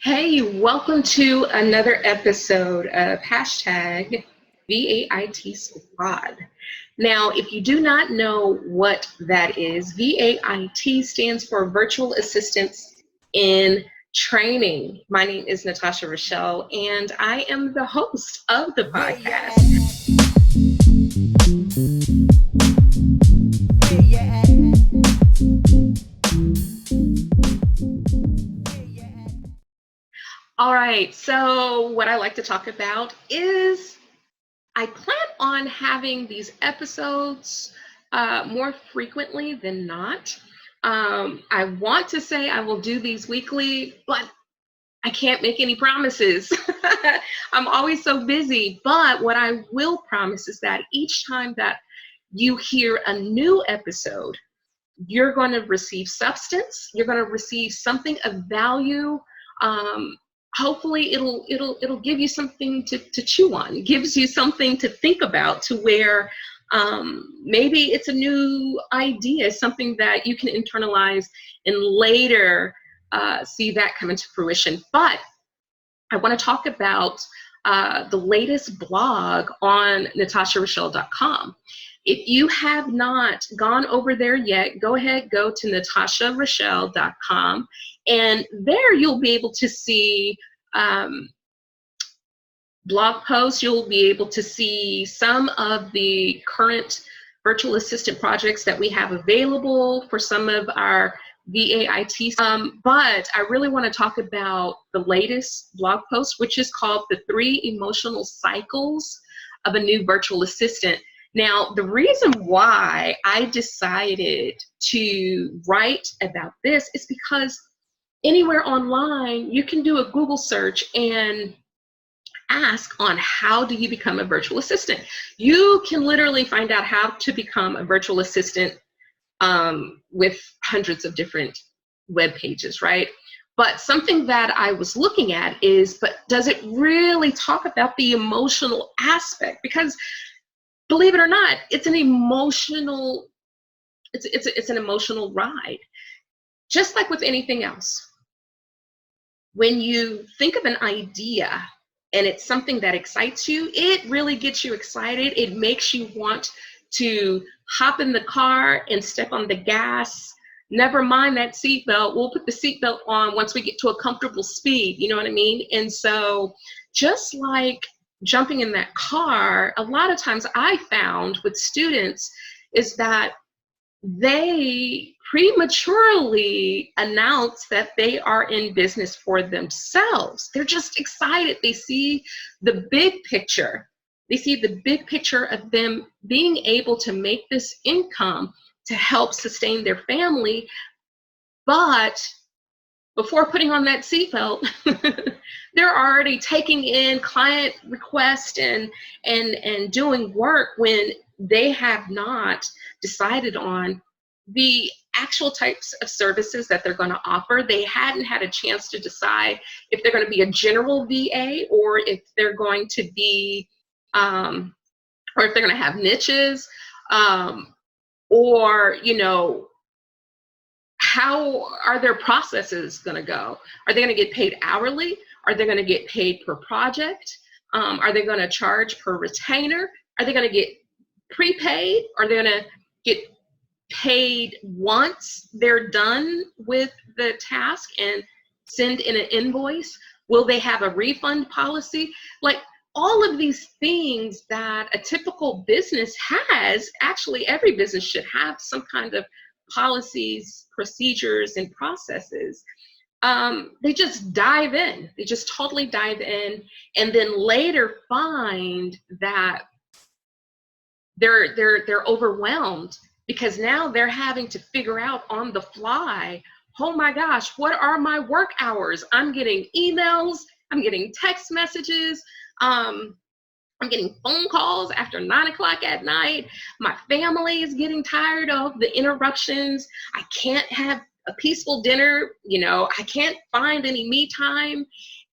Hey, welcome to another episode of hashtag VAIT Squad. Now, if you do not know what that is, VAIT stands for Virtual Assistants in Training. My name is NaTasha Rechell, and I am the host of the podcast. All right, so what I like to talk about is I plan on having these episodes more frequently than not. I want to say I will do these weekly, but I can't make any promises. I'm always so busy. But what I will promise is that each time that you hear a new episode, you're going to receive substance. You're going to receive something of value. Hopefully it'll give you something to chew on. It gives you something to think about, to where maybe it's a new idea, something that you can internalize and later see that come into fruition. But I want to talk about the latest blog on NatashaRechell.com. If you have not gone over there yet, go ahead, go to NatashaRechell.com, and there you'll be able to see blog posts. You'll be able to see some of the current virtual assistant projects that we have available for some of our VAIT. But I really want to talk about the latest blog post, which is called The 3 Emotional Cycles of a New Virtual Assistant. Now, the reason why I decided to write about this is because anywhere online, you can do a Google search and ask on how do you become a virtual assistant. You can literally find out how to become a virtual assistant with hundreds of different web pages, right? But something that I was looking at is, but does it really talk about the emotional aspect? Because believe it or not, it's an emotional, it's an emotional ride. Just like with anything else. When you think of an idea and it's something that excites you, it really gets you excited. It makes you want to hop in the car and step on the gas. Never mind that seatbelt. We'll put the seatbelt on once we get to a comfortable speed. You know what I mean? And so just like jumping in that car, a lot of times I found with students is that they prematurely announce that they are in business for themselves. They're just excited. They see the big picture. They see the big picture of them being able to make this income to help sustain their family. But before putting on that seatbelt, they're already taking in client requests and doing work when they have not decided on the actual types of services that they're going to offer. They hadn't had a chance to decide if they're going to be a general VA or if they're going to be, or if they're going to have niches, or, you know, how are their processes going to go? Are they going to get paid hourly? Are they going to get paid per project? Are they going to charge per retainer? Are they going to get prepaid? Are they going to get paid once they're done with the task and send in an invoice? Will they have a refund policy? Like all of these things that a typical business has, actually every business should have some kind of policies, procedures, and processes. They just dive in. They just totally dive in, and then later find that they're overwhelmed because now they're having to figure out on the fly, oh my gosh, what are my work hours? I'm getting emails, I'm getting text messages, I'm getting phone calls after 9 o'clock at night. My family is getting tired of the interruptions. I can't have a peaceful dinner. You know, I can't find any me time.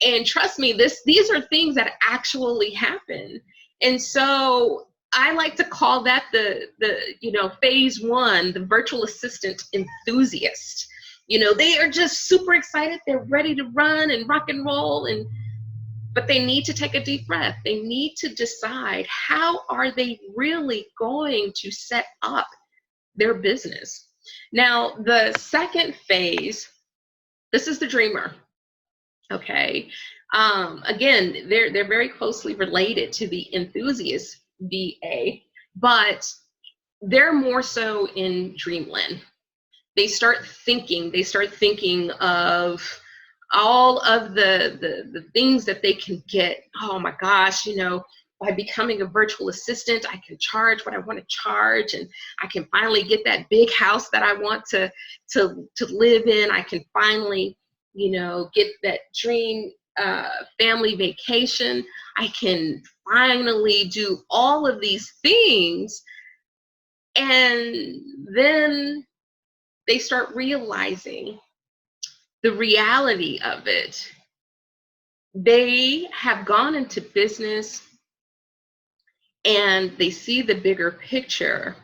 And trust me, these are things that actually happen. And so I like to call that the phase one, the virtual assistant enthusiast. They are just super excited. They're ready to run and rock and roll, but they need to take a deep breath. They need to decide, how are they really going to set up their business? Now, the second phase, this is the dreamer. Okay. Again, they're very closely related to the enthusiast VA, but they're more so in dreamland. They start thinking of all of the things that they can get. Oh my gosh, by becoming a virtual assistant, I can charge what I want to charge, and I can finally get that big house that I want to live in. I can finally, get that dream family vacation. I can finally do all of these things. And then they start realizing the reality of it. They have gone into business and they see the bigger picture.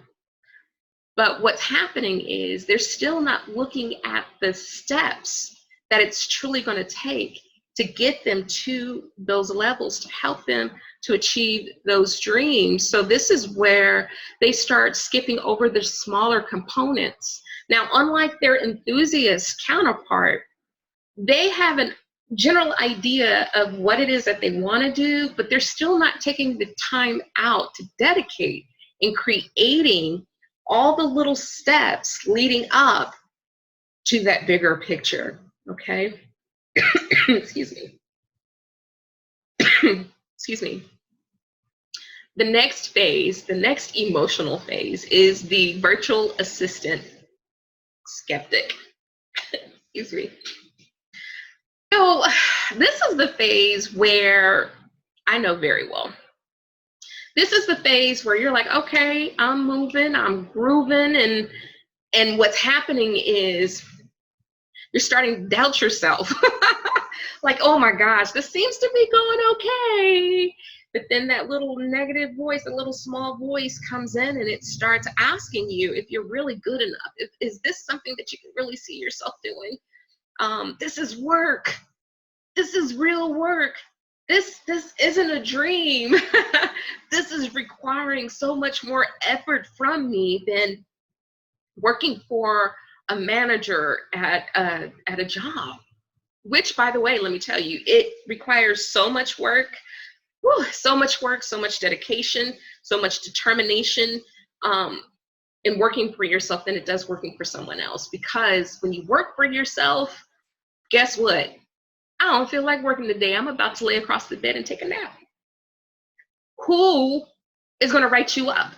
But what's happening is they're still not looking at the steps that it's truly going to take to get them to those levels, to help them to achieve those dreams. So this is where they start skipping over the smaller components. Now, unlike their enthusiast counterpart, they have a general idea of what it is that they want to do, but they're still not taking the time out to dedicate in creating all the little steps leading up to that bigger picture. Okay. Excuse me. Excuse me. The next phase, the next emotional phase, is the virtual assistant skeptic. Excuse me. So this is the phase where I know very well. This is the phase where you're like, okay, I'm moving, I'm grooving, and what's happening is you're starting to doubt yourself. Like, oh my gosh, this seems to be going okay. But then that little negative voice, a little small voice comes in and it starts asking you if you're really good enough. Is this something that you can really see yourself doing? This is work. This is real work. This isn't a dream. This is requiring so much more effort from me than working for a manager at a job. Which, by the way, let me tell you, it requires so much work, so much dedication, so much determination in working for yourself than it does working for someone else. Because when you work for yourself, guess what? I don't feel like working today. I'm about to lay across the bed and take a nap. Who is going to write you up?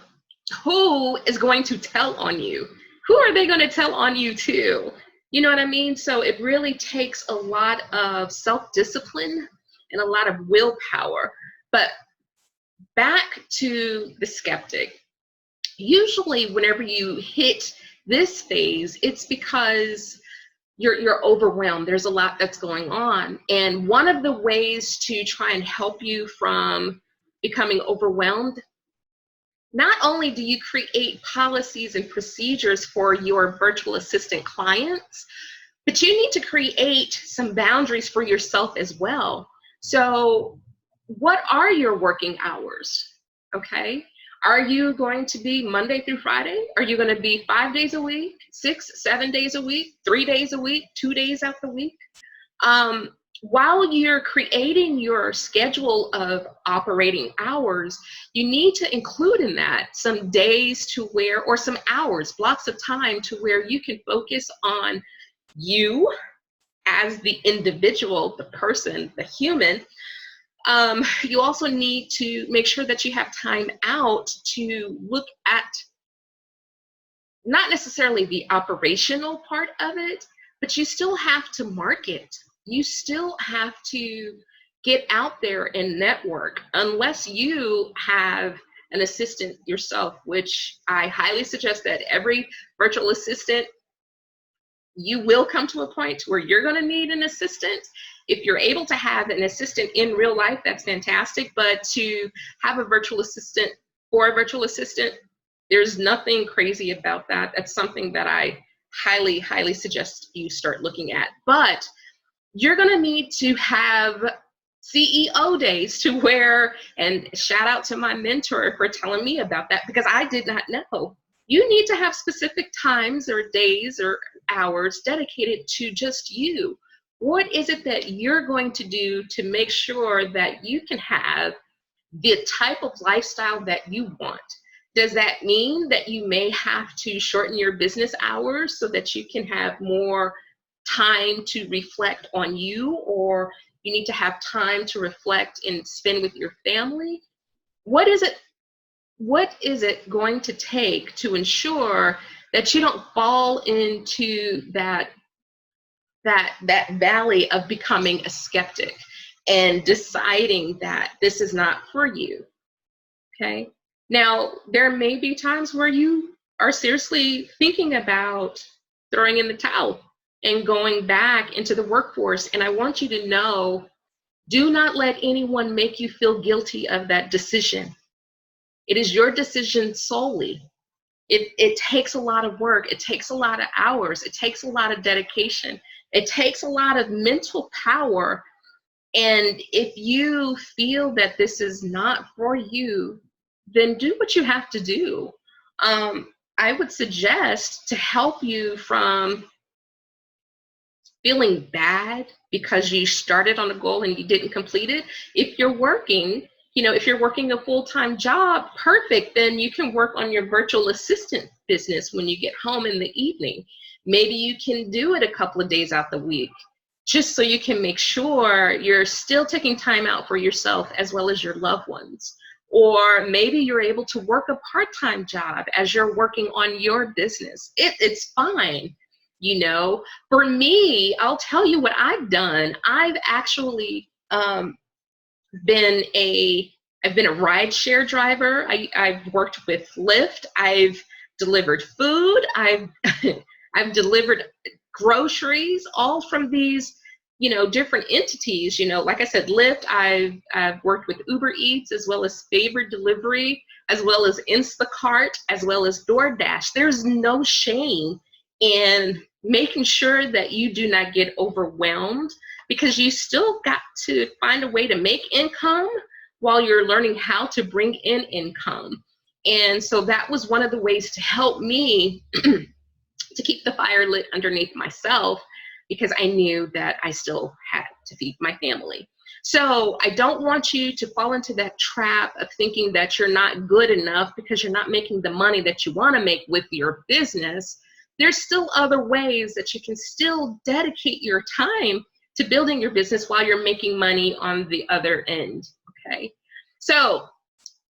Who is going to tell on you? Who are they going to tell on you to? You know what I mean? So it really takes a lot of self-discipline and a lot of willpower. But back to the skeptic. Usually whenever you hit this phase, it's because you're overwhelmed. There's a lot that's going on. And one of the ways to try and help you from becoming overwhelmed, not only do you create policies and procedures for your virtual assistant clients, but you need to create some boundaries for yourself as well. So what are your working hours? Okay. Are you going to be Monday through Friday? Are you going to be 5 days a week, 6, 7 days a week, 3 days a week, 2 days out the week? While you're creating your schedule of operating hours, you need to include in that some days to where, or some hours, blocks of time to where you can focus on you as the individual, the person, the human. You also need to make sure that you have time out to look at not necessarily the operational part of it, but you still have to market. You still have to get out there and network, unless you have an assistant yourself, which I highly suggest that every virtual assistant, you will come to a point where you're going to need an assistant. If you're able to have an assistant in real life, that's fantastic. But to have a virtual assistant for a virtual assistant, there's nothing crazy about that. That's something that I highly, highly suggest you start looking at. But you're going to need to have CEO days to where, and shout out to my mentor for telling me about that, because I did not know. You need to have specific times or days or hours dedicated to just you. What is it that you're going to do to make sure that you can have the type of lifestyle that you want? Does that mean that you may have to shorten your business hours so that you can have more time to reflect on you, or you need to have time to reflect and spend with your family? What is it going to take to ensure that you don't fall into that valley of becoming a skeptic and deciding that this is not for you? Okay. Now, there may be times where you are seriously thinking about throwing in the towel and going back into the workforce. And I want you to know, do not let anyone make you feel guilty of that decision. It is your decision solely. It takes a lot of work. It takes a lot of hours. It takes a lot of dedication. It takes a lot of mental power. And if you feel that this is not for you, then do what you have to do. I would suggest, to help you from feeling bad because you started on a goal and you didn't complete it, if you're working, if you're working a full-time job, perfect, then you can work on your virtual assistant business when you get home in the evening. Maybe you can do it a couple of days out the week, just so you can make sure you're still taking time out for yourself as well as your loved ones. Or maybe you're able to work a part-time job as you're working on your business. It's fine. For me, I'll tell you what I've done. I've actually been a rideshare driver. I've worked with Lyft. I've delivered food. I've I've delivered groceries, all from these different entities. Like I said, Lyft. I've worked with Uber Eats, as well as Favorite Delivery, as well as Instacart, as well as DoorDash. There's no shame in making sure that you do not get overwhelmed, because you still got to find a way to make income while you're learning how to bring in income. And so that was one of the ways to help me to keep the fire lit underneath myself, because I knew that I still had to feed my family. So I don't want you to fall into that trap of thinking that you're not good enough because you're not making the money that you want to make with your business. There's still other ways that you can still dedicate your time to building your business while you're making money on the other end, okay? So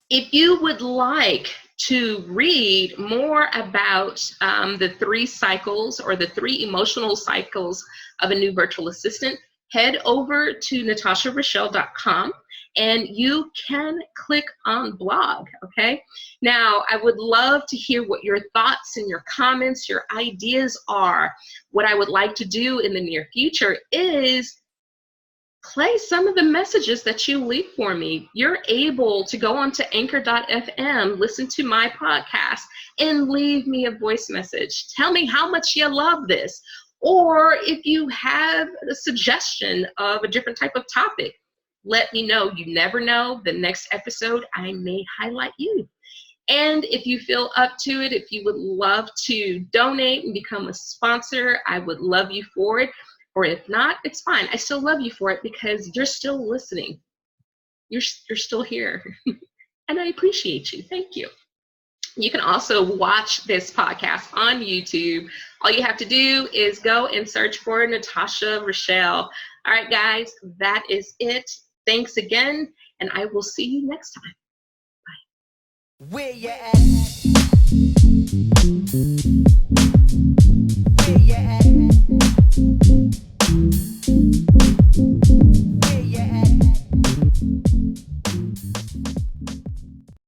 if you would like to read more about the 3 cycles, or the 3 emotional cycles of a new virtual assistant, head over to NaTashaRechell.com and you can click on blog, okay? Now, I would love to hear what your thoughts and your comments, your ideas are. What I would like to do in the near future is play some of the messages that you leave for me. You're able to go onto anchor.fm, listen to my podcast, and leave me a voice message. Tell me how much you love this. Or if you have a suggestion of a different type of topic, let me know. You never know. The next episode, I may highlight you. And if you feel up to it, if you would love to donate and become a sponsor, I would love you for it. Or if not, it's fine. I still love you for it, because you're still listening. You're still here. And I appreciate you. Thank you. You can also watch this podcast on YouTube. All you have to do is go and search for NaTasha Rechell. All right, guys, that is it. Thanks again, and I will see you next time. Bye. Where you at?